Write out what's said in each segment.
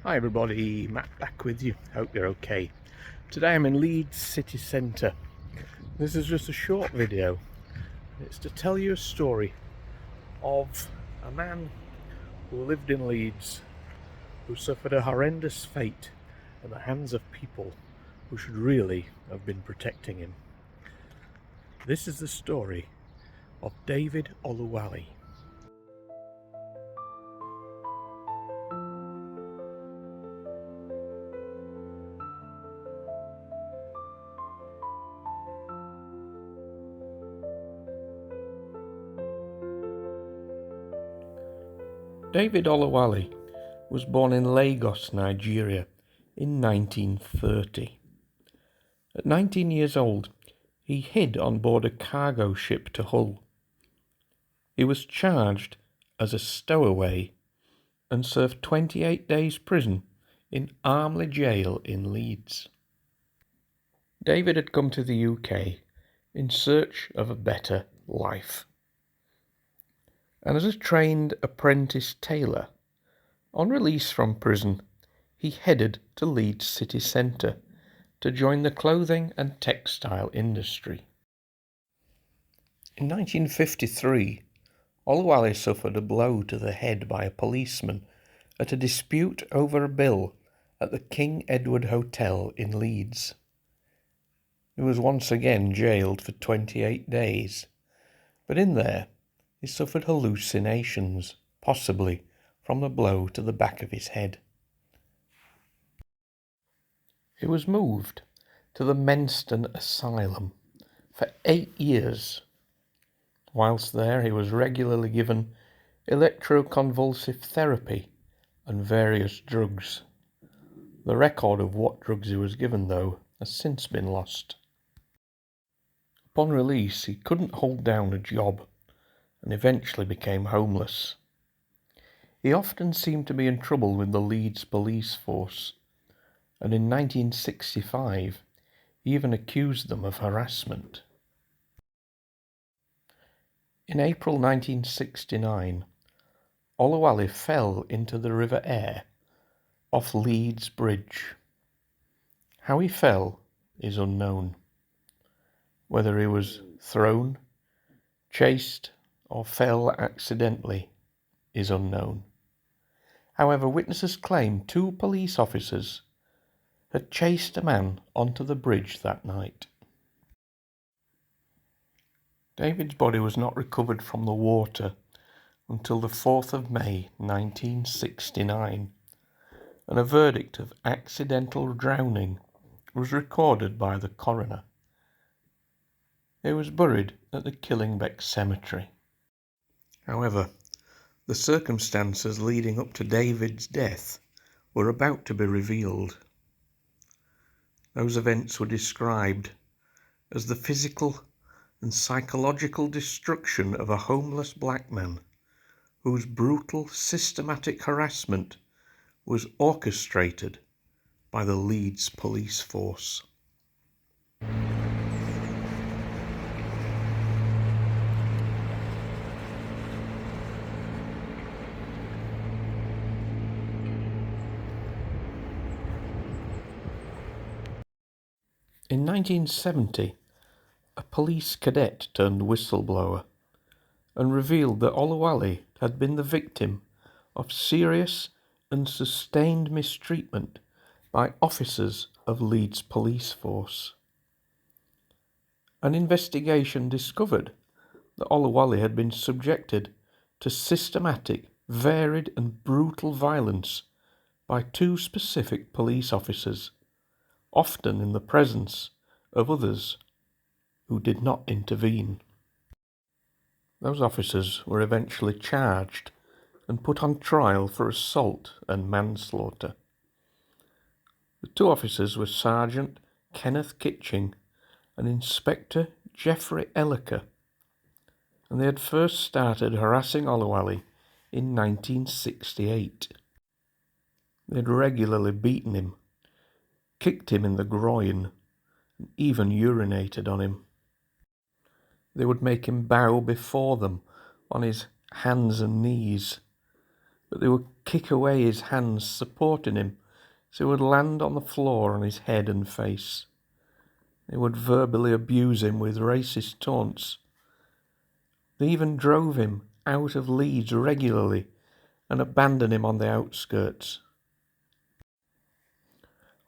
Hi everybody, Matt back with you. Hope you're okay. Today I'm in Leeds city centre. This is just a short video. It's to tell you a story of a man who lived in Leeds, who suffered a horrendous fate at the hands of people who should really have been protecting him. This is the story of David Oluwale. David Oluwale was born in Lagos, Nigeria in 1930. At 19 years old, he hid on board a cargo ship to Hull. He was charged as a stowaway and served 28 days prison in Armley Jail in Leeds. David had come to the UK in search of a better life. And as a trained apprentice tailor, on release from prison, he headed to Leeds city centre to join the clothing and textile industry. In 1953, Oluwale suffered a blow to the head by a policeman at a dispute over a bill at the King Edward Hotel in Leeds. He was once again jailed for 28 days, but in there he suffered hallucinations, possibly from the blow to the back of his head. He was moved to the Menston asylum for 8 years. Whilst there, he was regularly given electroconvulsive therapy and various drugs. The record of what drugs he was given, though, has since been lost. Upon release, he couldn't hold down a job and eventually became homeless. He often seemed to be in trouble with the Leeds police force, and in 1965 he even accused them of harassment. In April 1969, Oluwale fell into the River Aire off Leeds Bridge. How he fell is unknown. Whether he was thrown, chased, or fell accidentally is unknown. However, witnesses claim 2 police officers had chased a man onto the bridge that night. David's body was not recovered from the water until the 4th of May 1969, and a verdict of accidental drowning was recorded by the coroner. He was buried at the Killingbeck Cemetery. However, the circumstances leading up to David's death were about to be revealed. Those events were described as the physical and psychological destruction of a homeless black man whose brutal, systematic harassment was orchestrated by the Leeds police force. In 1970, a police cadet turned whistleblower and revealed that Oluwale had been the victim of serious and sustained mistreatment by officers of Leeds police force. An investigation discovered that Oluwale had been subjected to systematic, varied and brutal violence by 2 specific police officers, often in the presence of others who did not intervene. Those officers were eventually charged and put on trial for assault and manslaughter. The 2 officers were Sergeant Kenneth Kitching and Inspector Geoffrey Elliker, and they had first started harassing Oluwale in 1968. They had regularly beaten him, kicked him in the groin, and even urinated on him. They would make him bow before them on his hands and knees. but they would kick away his hands supporting him so he would land on the floor on his head and face. They would verbally abuse him with racist taunts. They even drove him out of Leeds regularly and abandoned him on the outskirts.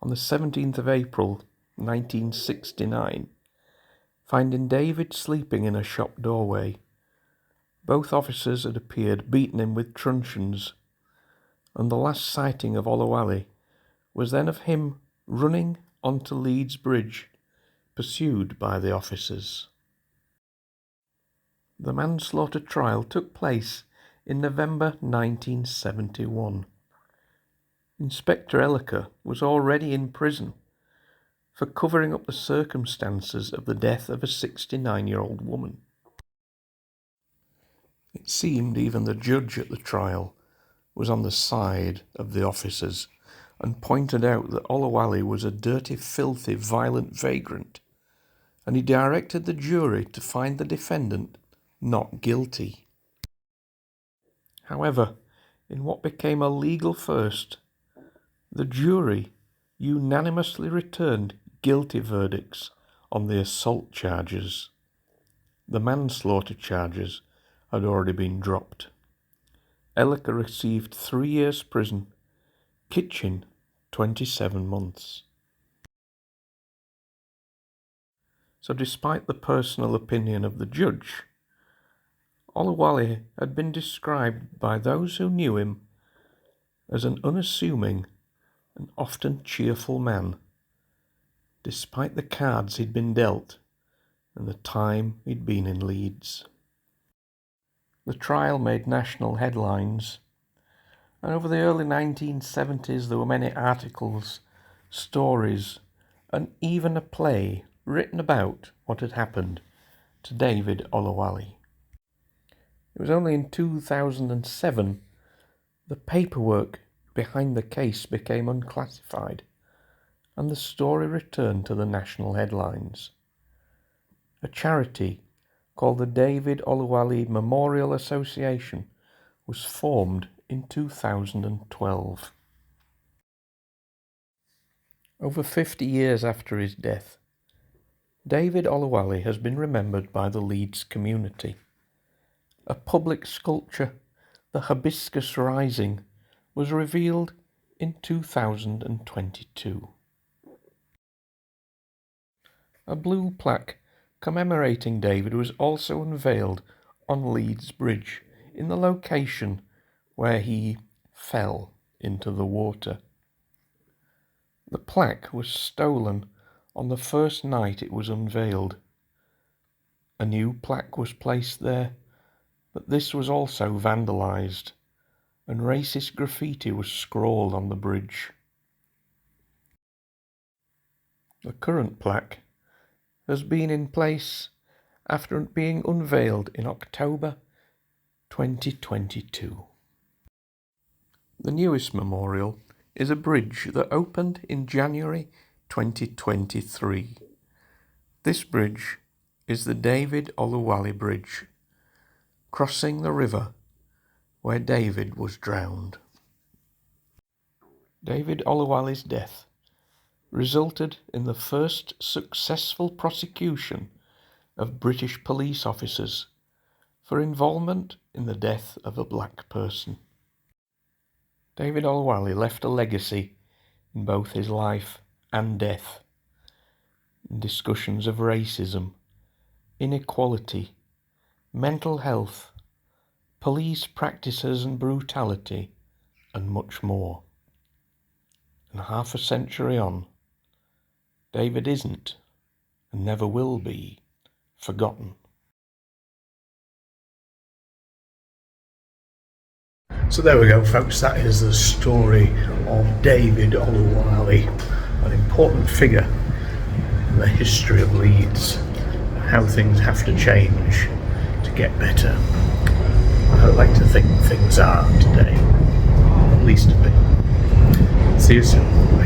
On the 17th of April 1969, finding David sleeping in a shop doorway, both officers had appeared beating him with truncheons, and the last sighting of Oluwale was then of him running onto Leeds Bridge, pursued by the officers. The manslaughter trial took place in November 1971. Inspector Elliker was already in prison for covering up the circumstances of the death of a 69-year-old woman. It seemed even the judge at the trial was on the side of the officers and pointed out that Oluwale was a dirty, filthy, violent vagrant, and he directed the jury to find the defendant not guilty. However, in what became a legal first, the jury unanimously returned guilty verdicts on the assault charges. The manslaughter charges had already been dropped. Elliker received 3 years prison, Kitchen 27 months. So despite the personal opinion of the judge, Oluwale had been described by those who knew him as an unassuming and often cheerful man, despite the cards he'd been dealt and the time he'd been in Leeds. The trial made national headlines, and over the early 1970s there were many articles, stories, and even a play written about what had happened to David Oluwale. It was only in 2007 the paperwork behind the case became unclassified and the story returned to the national headlines. A charity called the David Oluwale Memorial Association was formed in 2012. Over 50 years after his death, David Oluwale has been remembered by the Leeds community. A public sculpture, the Hibiscus Rising, was revealed in 2022. A blue plaque commemorating David was also unveiled on Leeds Bridge, in the location where he fell into the water. The plaque was stolen on the first night it was unveiled. A new plaque was placed there, but this was also vandalised, and racist graffiti was scrawled on the bridge. The current plaque has been in place after being unveiled in October 2022. The newest memorial is a bridge that opened in January 2023. This bridge is the David Oluwale Bridge, crossing the river where David was drowned. David Oluwale's death resulted in the first successful prosecution of British police officers for involvement in the death of a black person. David Oluwale left a legacy in both his life and death, in discussions of racism, inequality, mental health, police practices and brutality, and much more. And half a century on, David isn't, and never will be, forgotten. So there we go, folks. That is the story of David Oluwale, an important figure in the history of Leeds, how things have to change to get better. I'd like to think things are today, at least a bit. See you soon.